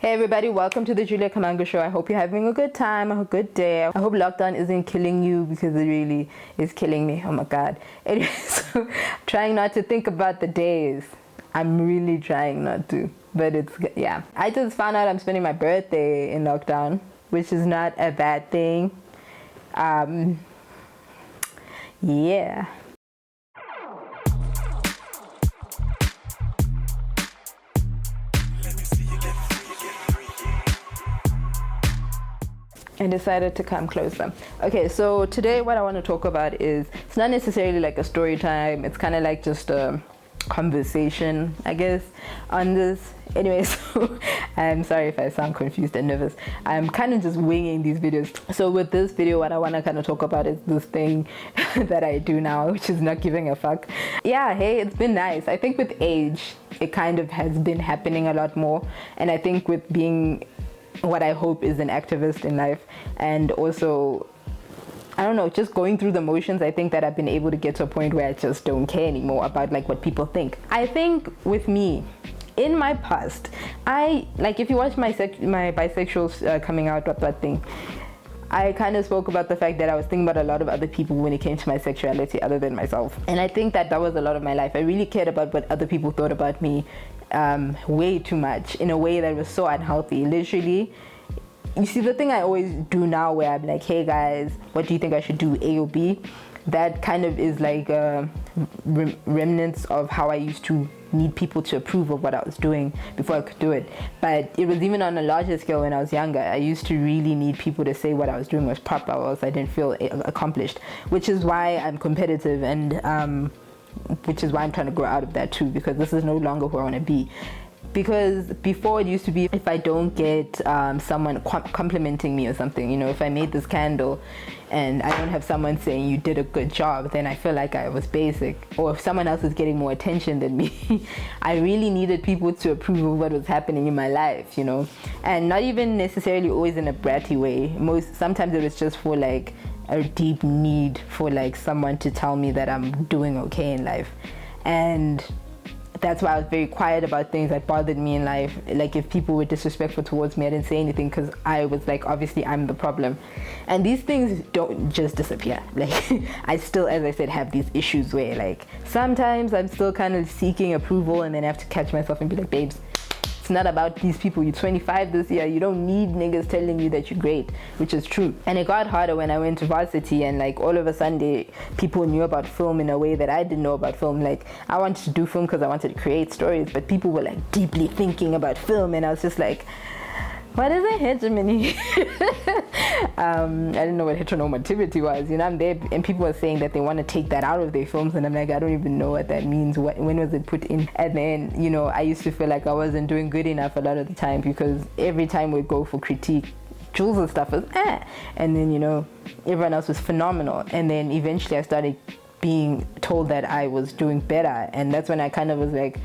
Hey everybody, welcome to the Juliet Kamanga show. I hope you're having a good time, a good day. I hope lockdown isn't killing you because it really is killing me. Oh my god. Anyway, so I'm trying not to think about the days. I'm really trying not to. But yeah. I just found out I'm spending my birthday in lockdown, which is not a bad thing. Yeah. I decided to come closer. Okay, so today what I want to talk about is, it's not necessarily like a story time, it's kind of like just a conversation, I guess, on this. Anyway, so I'm sorry if I sound confused and nervous. I'm kind of just winging these videos. So with this video, what I want to kind of talk about is this thing that I do now, which is not giving a fuck. Yeah, hey, it's been nice. I think with age, it kind of has been happening a lot more. And I think with being what I hope is an activist in life, and also, I don't know, just going through the motions, I think that I've been able to get to a point where I just don't care anymore about like what people think. I think with me, in my past, if you watch my bisexual coming out that thing, I kind of spoke about the fact that I was thinking about a lot of other people when it came to my sexuality other than myself. And I think that was a lot of my life. I really cared about what other people thought about me way too much, in a way that was so unhealthy. Literally, you see, the thing I always do now where I'm like, hey guys, what do you think I should do, A or B? That kind of is like remnants of how I used to need people to approve of what I was doing before I could do it. But it was even on a larger scale when I was younger. I used to really need people to say what I was doing was proper, or else I didn't feel accomplished, which is why I'm competitive, and which is why I'm trying to grow out of that too, because this is no longer who I want to be. Because before it used to be, if I don't get someone complimenting me or something, you know, if I made this candle and I don't have someone saying you did a good job, then I feel like I was basic. Or if someone else is getting more attention than me, I really needed people to approve of what was happening in my life, you know. And not even necessarily always in a bratty way. Sometimes it was just for like a deep need for like someone to tell me that I'm doing okay in life. And that's why I was very quiet about things that bothered me in life. Like if people were disrespectful towards me, I didn't say anything because I was like, obviously I'm the problem. And these things don't just disappear. Like I still, as I said, have these issues where like sometimes I'm still kind of seeking approval, and then I have to catch myself and be like, babes, it's not about these people. You're 25 this year. You don't need niggas telling you that you're great, which is true. And it got harder when I went to varsity, and like all of a sudden people knew about film in a way that I didn't know about film. Like I wanted to do film because I wanted to create stories, but people were like deeply thinking about film, and I was just like, what is a hegemony? I didn't know what heteronormativity was. You know, I'm there and people are saying that they want to take that out of their films, and I'm like, I don't even know what that means. When was it put in? And then, you know, I used to feel like I wasn't doing good enough a lot of the time, because every time we go for critique, Jules' stuff was and then, you know, everyone else was phenomenal. And then eventually I started being told that I was doing better, and that's when I kind of was like,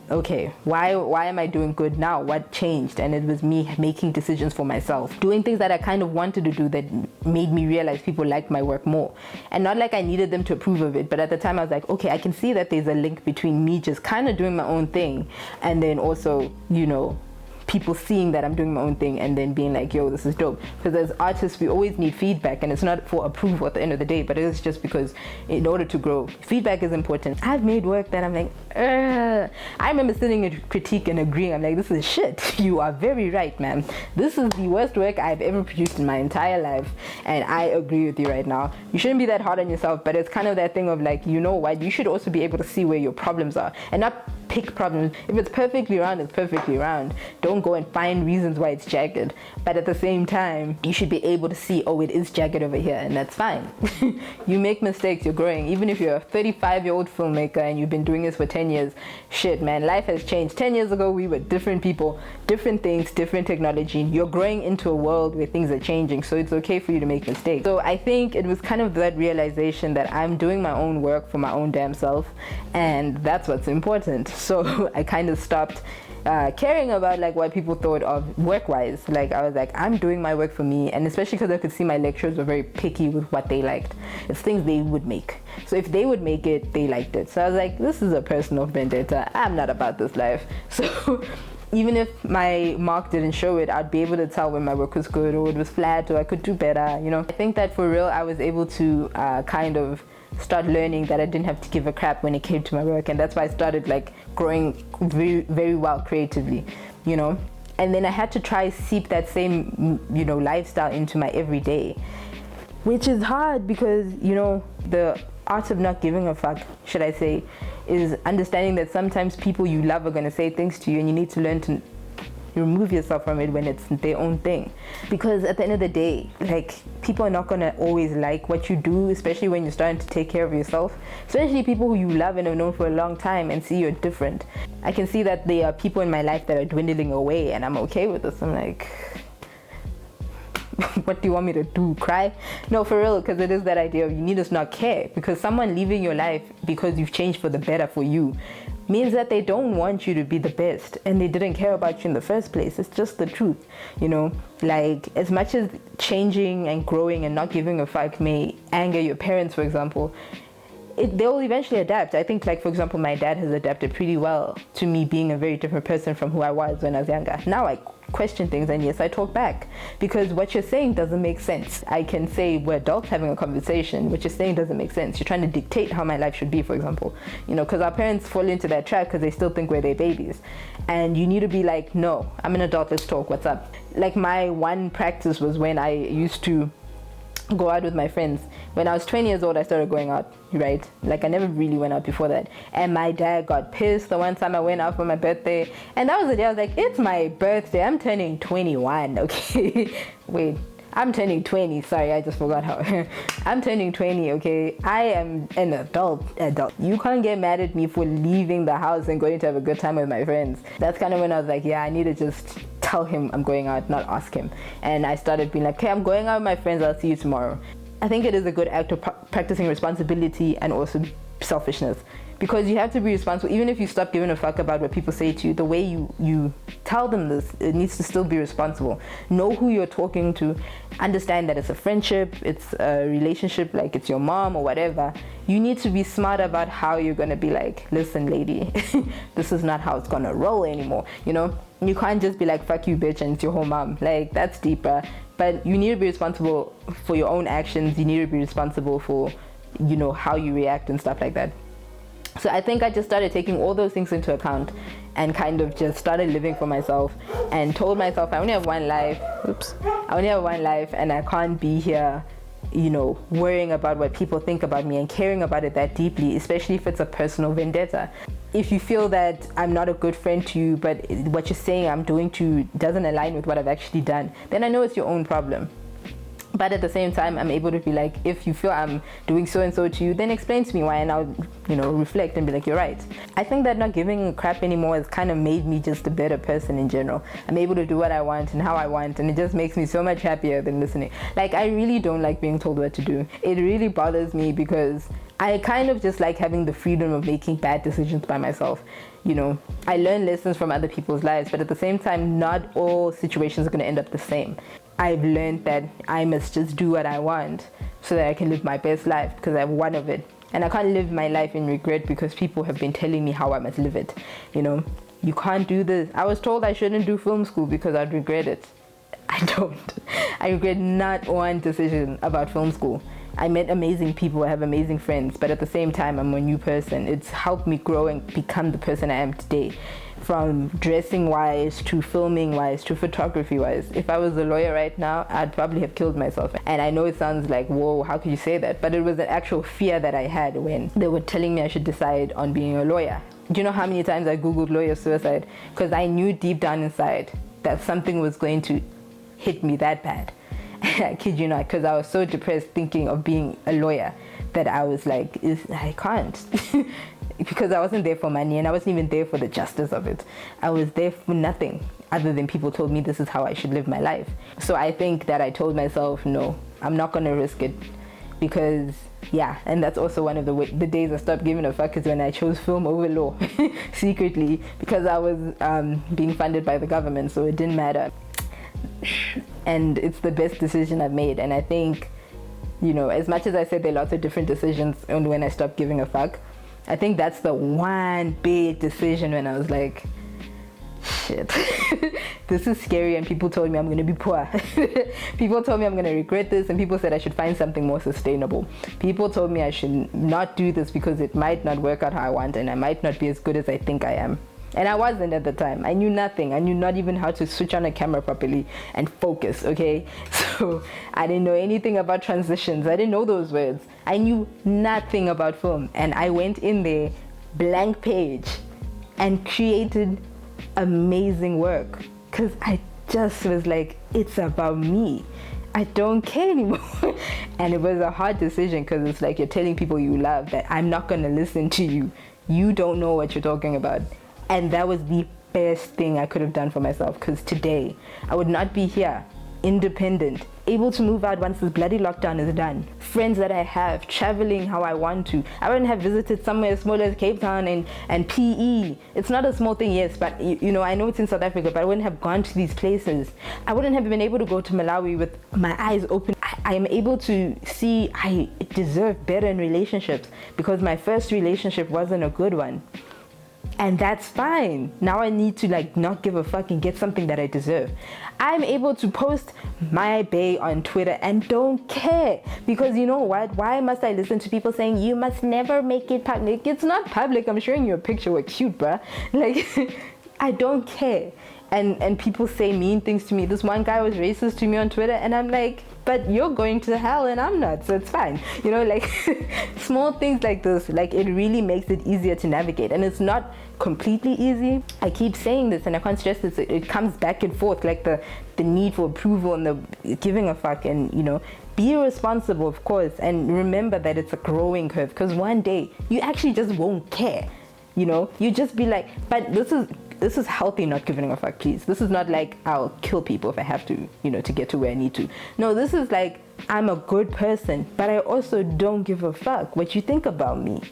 okay, why am I doing good now? What changed? And it was me making decisions for myself, doing things that I kind of wanted to do that made me realize people liked my work more. And not like I needed them to approve of it, but at the time I was like, okay, I can see that there's a link between me just kind of doing my own thing, and then also, you know, people seeing that I'm doing my own thing and then being like, yo, this is dope. Because as artists, we always need feedback, and it's not for approval at the end of the day, but it's just because in order to grow, feedback is important. I've made work that I'm like, I remember sitting in critique and agreeing. I'm like, this is shit. You are very right, man. This is the worst work I've ever produced in my entire life, and I agree with you right now. You shouldn't be that hard on yourself, but it's kind of that thing of like, you know what, you should also be able to see where your problems are and not pick problems. If it's perfectly round, it's perfectly round. Don't go and find reasons why it's jagged. But at the same time, you should be able to see, oh, it is jagged over here, and that's fine. You make mistakes, you're growing. Even if you're a 35-year-old filmmaker and you've been doing this for 10 years, shit, man, life has changed. 10 years ago, we were different people, different things, different technology. You're growing into a world where things are changing, so it's okay for you to make mistakes. So I think it was kind of that realization that I'm doing my own work for my own damn self, and that's what's important. So I kind of stopped caring about like what people thought of work-wise. Like I was like, I'm doing my work for me, and especially because I could see my lecturers were very picky with what they liked. It's things they would make. So if they would make it, they liked it. So I was like, this is a personal vendetta. I'm not about this life. So even if my mark didn't show it, I'd be able to tell when my work was good or it was flat or I could do better, you know. I think that for real, I was able to kind of start learning that I didn't have to give a crap when it came to my work, and that's why I started like growing very, very well creatively, you know. And then I had to try seep that same, you know, lifestyle into my everyday, which is hard because, you know, the art of not giving a fuck, should I say, is understanding that sometimes people you love are going to say things to you and you need to learn to remove yourself from it when it's their own thing. Because at the end of the day, like, people are not going to always like what you do, especially when you're starting to take care of yourself, especially people who you love and have known for a long time and see you're different. I can see that there are people in my life that are dwindling away and I'm okay with this. I'm like, what do you want me to do, cry? No, for real, because it is that idea of you need to not care, because someone leaving your life because you've changed for the better for you means that they don't want you to be the best and they didn't care about you in the first place. It's just the truth, you know. Like, as much as changing and growing and not giving a fuck may anger your parents, for example, they'll eventually adapt. I think, like, for example, my dad has adapted pretty well to me being a very different person from who I was when I was younger. Now I question things, and yes, I talk back because what you're saying doesn't make sense. I can say we're adults having a conversation. What you're saying doesn't make sense. You're trying to dictate how my life should be, for example, you know, because our parents fall into that trap because they still think we're their babies, and you need to be like, no, I'm an adult, let's talk, what's up? Like, my one practice was when I used to go out with my friends. When I was 20 years old, I started going out, right? Like, I never really went out before that. And my dad got pissed the one time I went out for my birthday. And that was the day I was like, it's my birthday. I'm turning 21, okay? Wait, I'm turning 20. Sorry, I just forgot how. I'm turning 20, okay? I am an adult. You can't get mad at me for leaving the house and going to have a good time with my friends. That's kind of when I was like, yeah, I need to just tell him I'm going out, not ask him. And I started being like, okay, I'm going out with my friends, I'll see you tomorrow. I think it is a good act of practicing responsibility and also selfishness, because you have to be responsible. Even if you stop giving a fuck about what people say to you, the way you tell them this, it needs to still be responsible. Know who you're talking to, understand that it's a friendship, it's a relationship, like it's your mom or whatever. You need to be smart about how you're gonna be like, listen lady, this is not how it's gonna roll anymore, you know? You can't just be like, fuck you bitch, and it's your whole mom. Like, that's deeper. But you need to be responsible for your own actions. You need to be responsible for, you know, how you react and stuff like that. So I think I just started taking all those things into account and kind of just started living for myself and told myself I only have one life. I only have one life and I can't be here, you know, worrying about what people think about me and caring about it that deeply, especially if it's a personal vendetta. If you feel that I'm not a good friend to you, but what you're saying I'm doing to you doesn't align with what I've actually done, then I know it's your own problem. But at the same time, I'm able to be like, if you feel I'm doing so and so to you, then explain to me why, and I'll, you know, reflect and be like, you're right. I think that not giving a crap anymore has kind of made me just a better person in general. I'm able to do what I want and how I want, and it just makes me so much happier than listening. Like, I really don't like being told what to do. It really bothers me because I kind of just like having the freedom of making bad decisions by myself. You know, I learn lessons from other people's lives, but at the same time, not all situations are going to end up the same. I've learned that I must just do what I want so that I can live my best life, because I have one of it. And I can't live my life in regret because people have been telling me how I must live it. You know, you can't do this. I was told I shouldn't do film school because I'd regret it. I don't. I regret not one decision about film school. I met amazing people, I have amazing friends, but at the same time, I'm a new person. It's helped me grow and become the person I am today. From dressing wise to filming wise to photography wise. If I was a lawyer right now, I'd probably have killed myself. And I know it sounds like, whoa, how could you say that? But it was an actual fear that I had when they were telling me I should decide on being a lawyer. Do you know how many times I Googled lawyer suicide? Because I knew deep down inside that something was going to hit me that bad. I kid you not, because I was so depressed thinking of being a lawyer that I was like, I can't. Because I wasn't there for money and I wasn't even there for the justice of it. I was there for nothing other than people told me this is how I should live my life. So I think that I told myself, no, I'm not going to risk it. Because, yeah, and that's also one of the days I stopped giving a fuck is when I chose film over law secretly, because I was being funded by the government, so it didn't matter. And it's the best decision I've made. And I think, you know, as much as I said there are lots of different decisions and when I stopped giving a fuck, I think that's the one big decision when I was like, shit, this is scary, and people told me I'm going to be poor. People told me I'm going to regret this, and people said I should find something more sustainable. People told me I should not do this because it might not work out how I want, and I might not be as good as I think I am. And I wasn't at the time. I knew nothing. I knew not even how to switch on a camera properly and focus, okay? So I didn't know anything about transitions. I didn't know those words. I knew nothing about film. And I went in there, blank page, and created amazing work. Because I just was like, it's about me. I don't care anymore. And it was a hard decision, because it's like you're telling people you love that I'm not going to listen to you. You don't know what you're talking about. And that was the best thing I could have done for myself, because today I would not be here, independent, able to move out once this bloody lockdown is done. Friends that I have, traveling how I want to. I wouldn't have visited somewhere as small as Cape Town and PE. It's not a small thing, yes, but you know, I know it's in South Africa, but I wouldn't have gone to these places. I wouldn't have been able to go to Malawi with my eyes open. I am able to see I deserve better in relationships, because my first relationship wasn't a good one. And that's fine. Now I need to like not give a fuck and get something that I deserve. I'm able to post my bae on Twitter and don't care, because you know what? Why must I listen to people saying you must never make it public? It's not public. I'm showing you a picture. We're cute, bruh. Like, I don't care. And people say mean things to me. This one guy was racist to me on Twitter, and I'm like, but you're going to hell and I'm not, so it's fine. You know, like small things like this, like it really makes it easier to navigate. And it's not completely easy. I keep saying this and I can't stress this. It comes back and forth, like the need for approval and the giving a fuck, and you know, be responsible, of course, and remember that it's a growing curve, because one day you actually just won't care. You know, you just be like, but this is healthy, not giving a fuck, please. This is not like I'll kill people if I have to, you know, to get to where I need to. No, this is like I'm a good person, but I also don't give a fuck what you think about me.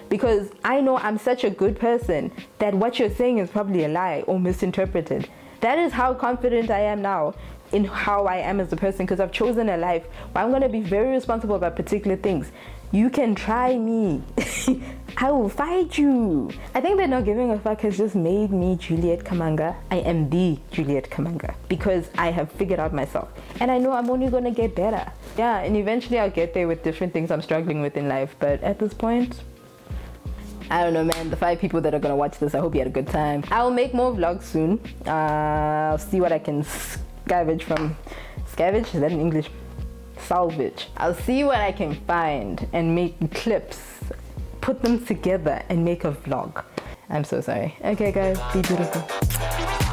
Because I know I'm such a good person that what you're saying is probably a lie or misinterpreted. That is how confident I am now in how I am as a person, because I've chosen a life where I'm going to be very responsible about particular things. You can try me. I will fight you. I think that not giving a fuck has just made me Juliet Kamanga. I am the Juliet Kamanga, because I have figured out myself. And I know I'm only going to get better. Yeah, and eventually I'll get there with different things I'm struggling with in life. But at this point, I don't know, man. The 5 people that are going to watch this, I hope you had a good time. I'll make more vlogs soon. I'll see what I can scavenge from. Scavenge? Is that in English? Salvage. I'll see what I can find and make clips, put them together and make a vlog. I'm so sorry. Okay guys, be beautiful.